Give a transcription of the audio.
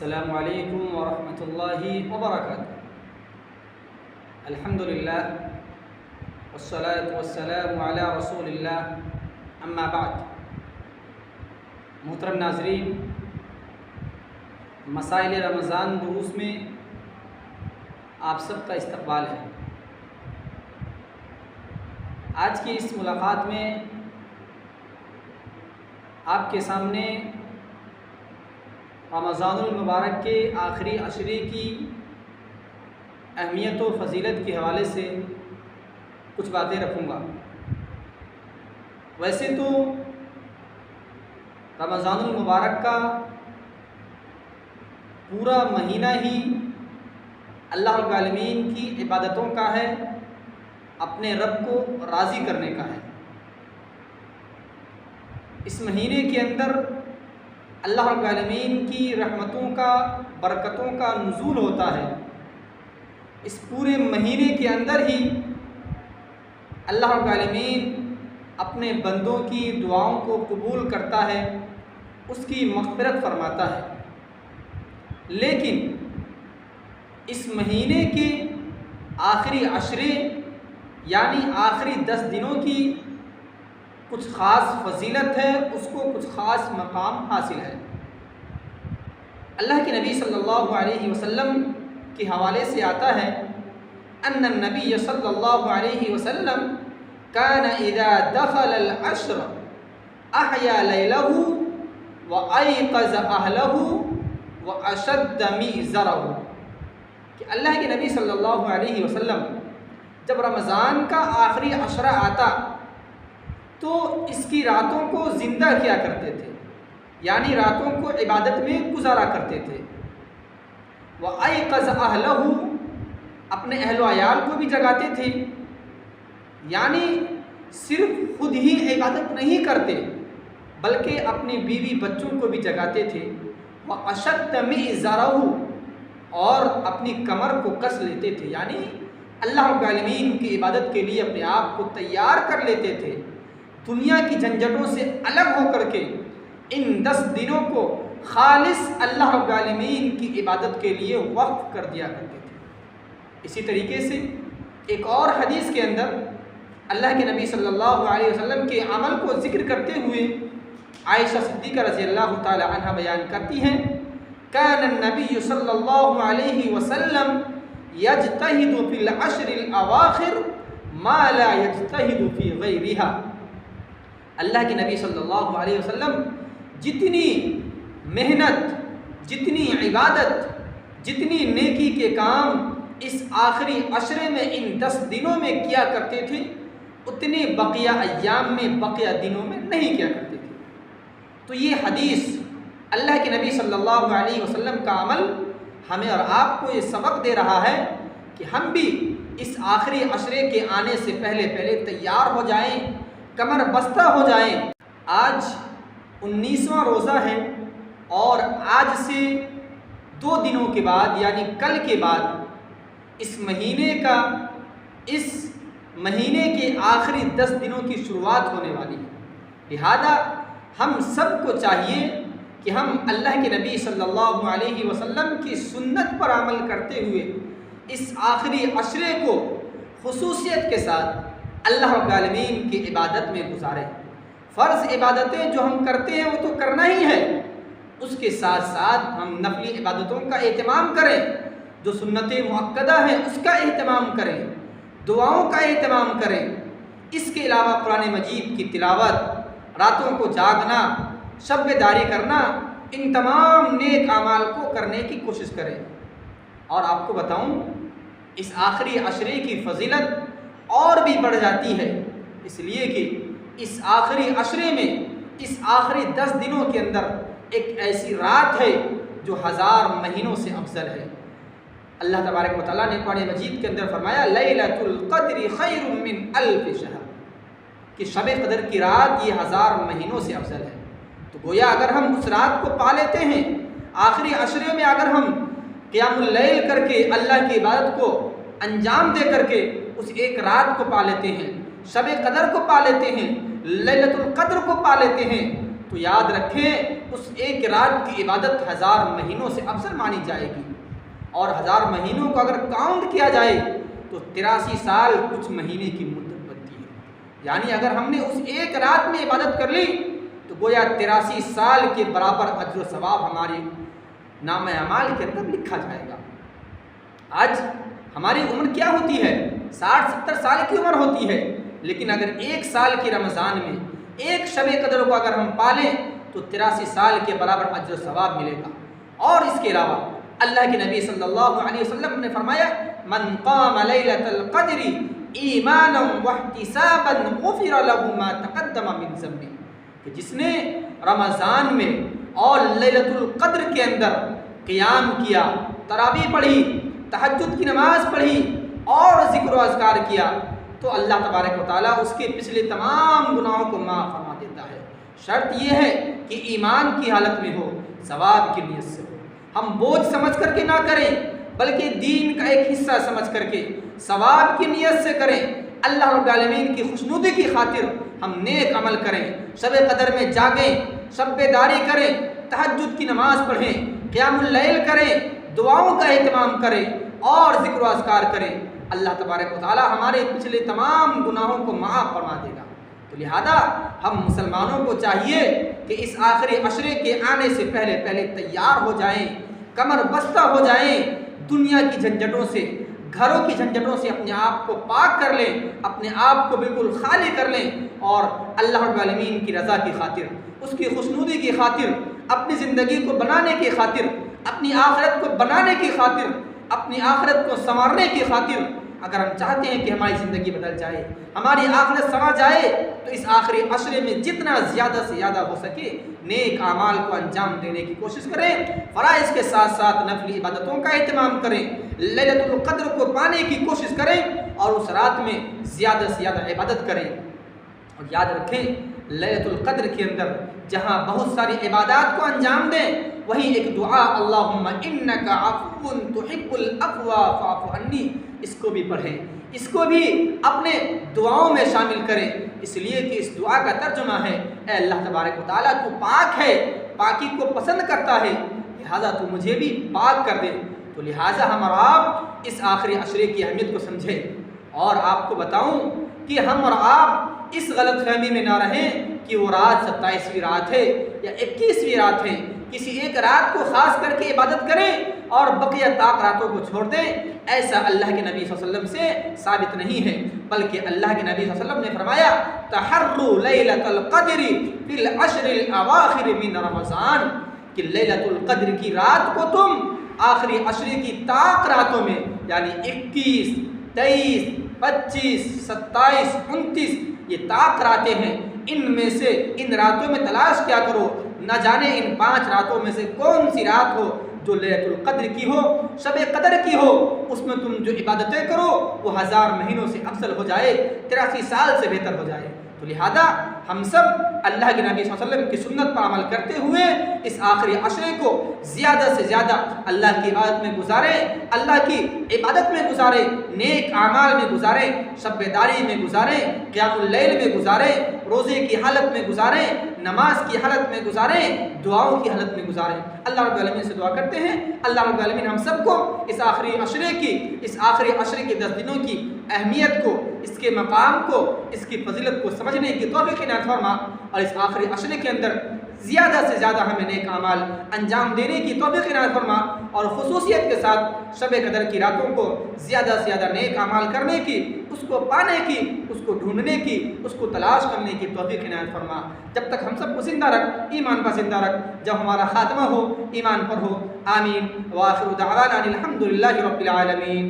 السلام علیکم ورحمۃ اللہ وبرکاتہ۔ الحمدللہ والصلاة والسلام علی رسول اللہ، اما بعد۔ محترم ناظرین، مسائل رمضان دروس میں آپ سب کا استقبال ہے۔ آج کی اس ملاقات میں آپ کے سامنے رمضان المبارک کے آخری عشرے کی اہمیت و فضیلت کے حوالے سے کچھ باتیں رکھوں گا۔ ویسے تو رمضان المبارک کا پورا مہینہ ہی اللہ رب العالمین کی عبادتوں کا ہے، اپنے رب کو راضی کرنے کا ہے۔ اس مہینے کے اندر اللہ رب العالمین کی رحمتوں کا، برکتوں کا نزول ہوتا ہے۔ اس پورے مہینے کے اندر ہی اللہ رب العالمین اپنے بندوں کی دعاؤں کو قبول کرتا ہے، اس کی مغفرت فرماتا ہے۔ لیکن اس مہینے کے آخری عشرے یعنی آخری 10 دنوں کی کچھ خاص فضیلت ہے، اس کو کچھ خاص مقام حاصل ہے۔ اللہ کے نبی صلی اللہ علیہ وسلم کے حوالے سے آتا ہے ان النبی صلی اللہ علیہ وسلم کان اذا دخل العشر احیا لیلہ وایقظ اہلہ واشد میزرہ، کہ اللہ کے نبی صلی اللہ علیہ وسلم جب رمضان کا آخری عشرہ آتا تو اس کی راتوں کو زندہ کیا کرتے تھے، یعنی راتوں کو عبادت میں گزارا کرتے تھے۔ وَأَيْقَظَ أَهْلَهُ، اپنے اہل و عیال کو بھی جگاتے تھے، یعنی صرف خود ہی عبادت نہیں کرتے بلکہ اپنی بیوی بچوں کو بھی جگاتے تھے۔ وَأَشَدَّ مِئْزَرَهُ، اور اپنی کمر کو کس لیتے تھے، یعنی اللہ رب العالمین کی عبادت کے لیے اپنے آپ کو تیار کر لیتے تھے، دنیا کی جھنجھٹوں سے الگ ہو کر کے ان 10 دنوں کو خالص اللہ رب العالمین کی عبادت کے لیے وقف کر دیا کرتے تھے۔ اسی طریقے سے ایک اور حدیث کے اندر اللہ کے نبی صلی اللہ علیہ وسلم کے عمل کو ذکر کرتے ہوئے عائشہ صدیقہ رضی اللہ تعالی عنہ بیان کرتی ہیں، کان النبی صلی اللہ علیہ وسلم یجتہد فی العشر الاواخر ما لا یجتہد فی غیرہا۔ اللہ کے نبی صلی اللہ علیہ وسلم جتنی محنت، جتنی عبادت، جتنی نیکی کے کام اس آخری عشرے میں ان 10 دنوں میں کیا کرتے تھے اتنے بقیہ ایام میں، بقیہ دنوں میں نہیں کیا کرتے تھے۔ تو یہ حدیث اللہ کے نبی صلی اللہ علیہ وسلم کا عمل ہمیں اور آپ کو یہ سبق دے رہا ہے کہ ہم بھی اس آخری عشرے کے آنے سے پہلے تیار ہو جائیں، کمر بستہ ہو جائیں۔ آج 19واں روزہ ہے اور آج سے 2 دنوں کے بعد یعنی کل کے بعد اس مہینے کے آخری 10 دنوں کی شروعات ہونے والی ہے۔ لہذا ہم سب کو چاہیے کہ ہم اللہ کے نبی صلی اللہ علیہ وسلم کی سنت پر عمل کرتے ہوئے اس آخری عشرے کو خصوصیت کے ساتھ اللہ رب العالمین کی عبادت میں گزاریں۔ فرض عبادتیں جو ہم کرتے ہیں وہ تو کرنا ہی ہے، اس کے ساتھ ساتھ ہم نفلی عبادتوں کا اہتمام کریں، جو سنت مؤکدہ ہیں اس کا اہتمام کریں، دعاؤں کا اہتمام کریں۔ اس کے علاوہ قرآن مجید کی تلاوت، راتوں کو جاگنا، شب بیداری کرنا، ان تمام نیک اعمال کو کرنے کی کوشش کریں۔ اور آپ کو بتاؤں اس آخری عشرے کی فضیلت اور بھی بڑھ جاتی ہے، اس لیے کہ اس آخری عشرے میں، اس آخری 10 دنوں کے اندر ایک ایسی رات ہے جو 1000 مہینوں سے افضل ہے۔ اللہ تبارک و تعالیٰ نے قرآن مجید کے اندر فرمایا لیلۃ القدر خیر من الف شہر، کہ شب قدر کی رات یہ 1000 مہینوں سے افضل ہے۔ تو گویا اگر ہم اس رات کو پا لیتے ہیں، آخری عشرے میں اگر ہم قیام اللیل کر کے اللہ کی عبادت کو انجام دے کر کے اس ایک رات کو پا لیتے ہیں، شب قدر کو پا لیتے ہیں، لیلۃ القدر کو پا لیتے ہیں، تو یاد رکھیں اس ایک رات کی عبادت 1000 مہینوں سے افضل مانی جائے گی، اور 1000 مہینوں کو اگر کاؤنٹ کیا جائے تو 83 سال کچھ مہینے کی مدت بنتی ہے۔ یعنی اگر ہم نے اس ایک رات میں عبادت کر لی تو گویا 83 سال کے برابر اجر و ثواب ہمارے نامہ اعمال کے اندر لکھا جائے گا۔ آج ہماری عمر کیا ہوتی ہے؟ 60-70 سال کی عمر ہوتی ہے، لیکن اگر ایک سال کی رمضان میں ایک شب قدر کو اگر ہم پالیں تو 83 سال کے برابر اجر و ثواب ملے گا۔ اور اس کے علاوہ اللہ کے نبی صلی اللہ علیہ وسلم نے فرمایا من قام لیلۃ القدر ایمانا واحتسابا غفر له ما تقدم من ذنبه، کہ جس نے رمضان میں اور لیلۃ القدر کے اندر قیام کیا، تراویح پڑھی، تہجد کی نماز پڑھی اور ذکر و اذکار کیا تو اللہ تبارک و تعالیٰ اس کے پچھلے تمام گناہوں کو معاف فرما دیتا ہے۔ شرط یہ ہے کہ ایمان کی حالت میں ہو، ثواب کی نیت سے ہو۔ ہم بوجھ سمجھ کر کے نہ کریں بلکہ دین کا ایک حصہ سمجھ کر کے ثواب کی نیت سے کریں۔ اللہ رب العالمین کی خوشنودی کی خاطر ہم نیک عمل کریں، شب قدر میں جاگیں، شب بیداری کریں، تہجد کی نماز پڑھیں، قیام اللیل کریں، دعاؤں کا اہتمام کریں اور ذکر و اذکار کریں۔ اللہ تبارک و تعالیٰ ہمارے پچھلے تمام گناہوں کو معاف فرما دے گا۔ تو لہذا ہم مسلمانوں کو چاہیے کہ اس آخری عشرے کے آنے سے پہلے تیار ہو جائیں، کمر بستہ ہو جائیں، دنیا کی جھنجھٹوں سے، گھروں کی جھنجھٹوں سے اپنے آپ کو پاک کر لیں، اپنے آپ کو بالکل خالی کر لیں، اور اللہ رب العالمین کی رضا کی خاطر، اس کی خوشنودی کی خاطر، اپنی زندگی کو بنانے کی خاطر، اپنی آخرت کو بنانے کی خاطر، اپنی آخرت کو سنوارنے کی خاطر، اگر ہم چاہتے ہیں کہ ہماری زندگی بدل جائے، ہماری آخرت سنور جائے، تو اس آخری عشرے میں جتنا زیادہ سے زیادہ ہو سکے نیک اعمال کو انجام دینے کی کوشش کریں، فرائض کے ساتھ ساتھ نفلی عبادتوں کا اہتمام کریں، لیلۃ القدر کو پانے کی کوشش کریں اور اس رات میں زیادہ سے زیادہ عبادت کریں۔ اور یاد رکھیں لیلۃ القدر کے اندر جہاں بہت ساری عبادات کو انجام دیں، وہیں ایک دعا اللہم انک عفو تحب العفو فاعف عنی، اس کو بھی پڑھیں، اس کو بھی اپنے دعاؤں میں شامل کریں، اس لیے کہ اس دعا کا ترجمہ ہے اے اللہ تبارک و تعالیٰ تو پاک ہے، پاکی کو پسند کرتا ہے، لہٰذا تو مجھے بھی پاک کر دے۔ تو لہٰذا ہم اور آپ اس آخری عشرے کی اہمیت کو سمجھیں، اور آپ کو بتاؤں کہ ہم اور آپ اس غلط فہمی میں نہ رہیں کہ وہ رات 27ویں رات ہے یا 21ویں رات ہے، کسی ایک رات کو خاص کر کے عبادت کریں اور بقیہ طاق راتوں کو چھوڑ دیں، ایسا اللہ کے نبی صلی اللہ علیہ وسلم سے ثابت نہیں ہے، بلکہ اللہ کے نبی صلی اللہ علیہ وسلم نے فرمایا تحروا لیلۃ القدر فی العشر الاواخر من رمضان، کہ لیلۃ القدر کی رات کو تم آخری عشرے کی طاق راتوں میں، یعنی 21، 23، 25، 27، 29 یہ طاق راتیں ہیں، ان میں سے ان راتوں میں تلاش کیا کرو، نہ جانے ان 5 راتوں میں سے کون سی رات ہو جو لیلۃ القدر کی ہو، شب قدر کی ہو، اس میں تم جو عبادتیں کرو وہ 1000 مہینوں سے افضل ہو جائے، 83 سال سے بہتر ہو جائے۔ تو لہذا ہم سب اللہ کے نبی صلی اللہ علیہ وسلم کی سنت پر عمل کرتے ہوئے اس آخری عشرے کو زیادہ سے زیادہ اللہ کی عبادت میں گزاریں، اللہ کی عبادت میں گزاریں، نیک اعمال میں گزاریں، شب بیداری میں گزاریں، قیام اللیل میں گزاریں، روزے کی حالت میں گزاریں، نماز کی حالت میں گزاریں، دعاؤں کی حالت میں گزاریں۔ اللہ رب العالمین سے دعا کرتے ہیں اللہ رب العالمین ہم سب کو اس آخری عشرے کے 10 دنوں کی اہمیت کو، اس کے مقام کو، اس کی فضیلت کو سمجھنے کی توفیق عنایت فرما، اور اس آخری عشرے کے اندر زیادہ سے زیادہ ہمیں نیک اعمال انجام دینے کی توفیق عنایت فرما، اور خصوصیت کے ساتھ شب قدر کی راتوں کو زیادہ سے زیادہ نیک اعمال کرنے کی، اس کو پانے کی، اس کو ڈھونڈنے کی، اس کو تلاش کرنے کی توفیق عنایت فرما۔ جب تک ہم سب کو زندہ رکھ، ایمان پر زندہ رکھ، جب ہمارا خاتمہ ہو ایمان پر ہو، آمین۔ وآخر دعوانا الحمد للہ رب العالمین۔